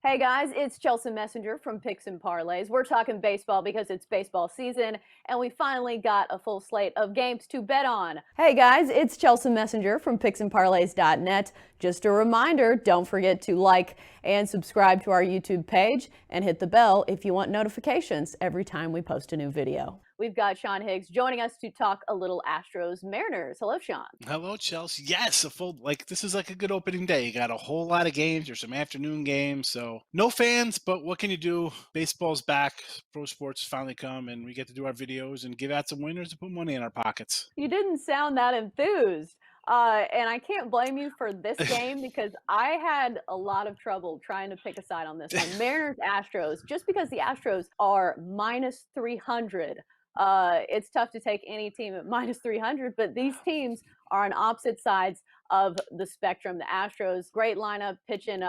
Hey guys, it's Chelsa Messenger from Picks and Parlays. We're talking baseball because it's baseball season, and we finally got a full slate of games to bet on. Hey guys, it's Chelsa Messenger from picksandparlays.net. Just a reminder, don't forget to like and subscribe to our YouTube page and hit the bell if you want notifications every time we post a new video. We've got Sean Higgs joining us to talk a little Astros Mariners. Hello, Sean. Hello, Chelsea. Yes, a full this is like a good opening day. You got a whole lot of games. There's some afternoon games, so no fans, but what can you do? Baseball's back. Pro sports has finally come, and we get to do our videos and give out some winners and put money in our pockets. You didn't sound that enthused. And I can't blame you for this game because I had a lot of trouble trying to pick a side on this one. Mariners Astros, just because the Astros are minus 300, it's tough to take any team at minus 300, but these teams are on opposite sides of the spectrum. The Astros, great lineup pitching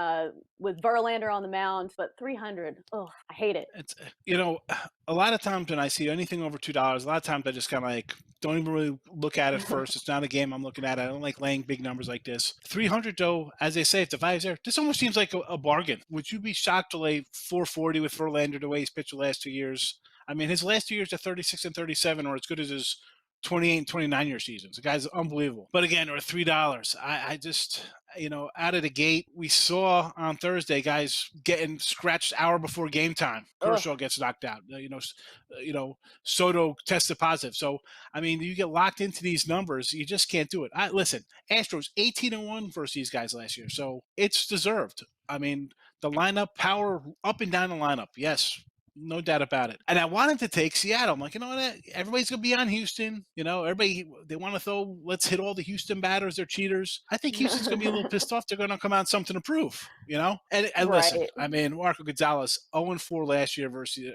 with Verlander on the mound, but 300, oh, I hate it. It's a lot of times when I see anything over $2, a lot of times I just kind of like don't even really look at it first. It's not a game I'm looking at. I don't like laying big numbers like this. 300 though, as they say, if the value's there, this almost seems like a bargain. Would you be shocked to lay 440 with Verlander the way he's pitched the last 2 years? I mean, his last 2 years are 36 and 37, or as good as his 28 and 29-year seasons. The guy's unbelievable. But again, or $3. I just, out of the gate, we saw on Thursday guys getting scratched hour before game time. Kershaw gets knocked out. Soto tested positive. So I mean, you get locked into these numbers, you just can't do it. Listen, Astros 18-1 versus these guys last year, so it's deserved. I mean, the lineup power up and down the lineup. Yes, no doubt about it. And I wanted to take Seattle. I'm like, you know what? Everybody's going to be on Houston. Everybody, they want to throw, let's hit all the Houston batters. They're cheaters. I think Houston's going to be a little pissed off. They're going to come out something to prove. And listen, Right. I mean, Marco Gonzalez, 0-4 last year versus,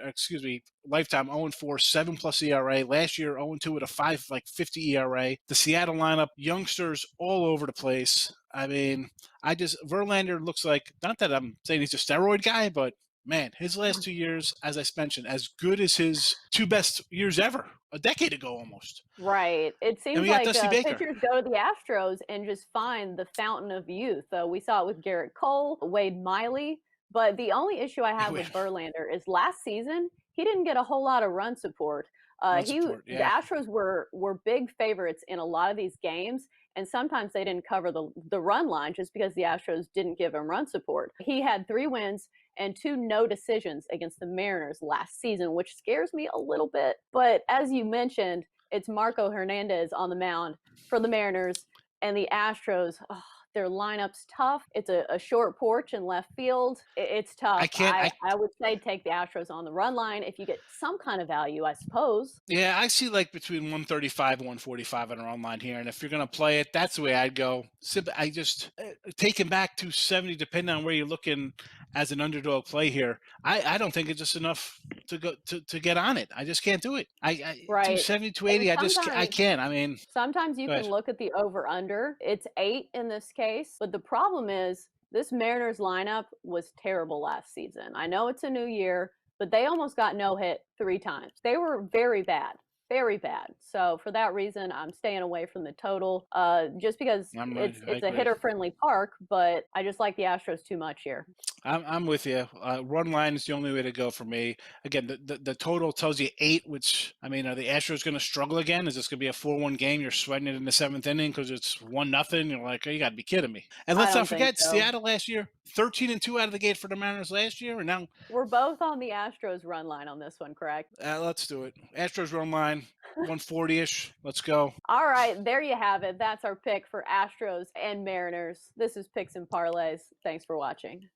lifetime 0-4, 7+ ERA. Last year, 0-2 with a 5.50 ERA. The Seattle lineup, youngsters all over the place. I mean, Verlander looks like, not that I'm saying he's a steroid guy, but man, his last 2 years, as I mentioned, as good as his two best years ever, a decade ago almost. Right. It And seems we got like Dusty Baker. pitchers go to the Astros and just find the fountain of youth. We saw it with Garrett Cole, Wade Miley. But the only issue I have with Verlander is last season, he didn't get a whole lot of run support. Run The support, yeah. Astros were big favorites in a lot of these games, and sometimes they didn't cover the run line just because the Astros didn't give him run support. He had 3 wins and 2 no decisions against the Mariners last season, which scares me a little bit. But as you mentioned, it's Marco Hernandez on the mound for the Mariners, and the Astros. Oh, their lineup's tough. It's a short porch in left field. It's tough. I would say take the Astros on the run line if you get some kind of value, I suppose. Yeah, I see like between 135 and 145 on our online here. And if you're going to play it, that's the way I'd go. I just take him back to 70, depending on where you're looking as an underdog play here. I don't think it's just enough to go to get on it. I just can't do it. Right. 270, 280, I can't. I mean, sometimes you can look at the over under. It's 8 in this case, but the problem is this Mariners lineup was terrible last season. I know it's a new year, but they almost got no hit 3 times. They were very bad. Very bad. So for that reason, I'm staying away from the total. Just because it's a hitter-friendly park, but I just like the Astros too much here. I'm with you. Run line is the only way to go for me. Again, the total tells you 8, which, I mean, are the Astros going to struggle again? Is this going to be a 4-1 game? You're sweating it in the 7th inning because it's 1-0. You're like, oh, you got to be kidding me. And let's not forget, Seattle last year, 13-2 out of the gate for the Mariners last year. And now we're both on the Astros run line on this one, correct? Let's do it. Astros run line, 140-ish. Let's go. All right, there you have it. That's our pick for Astros and Mariners. This is Picks and Parlays. Thanks for watching.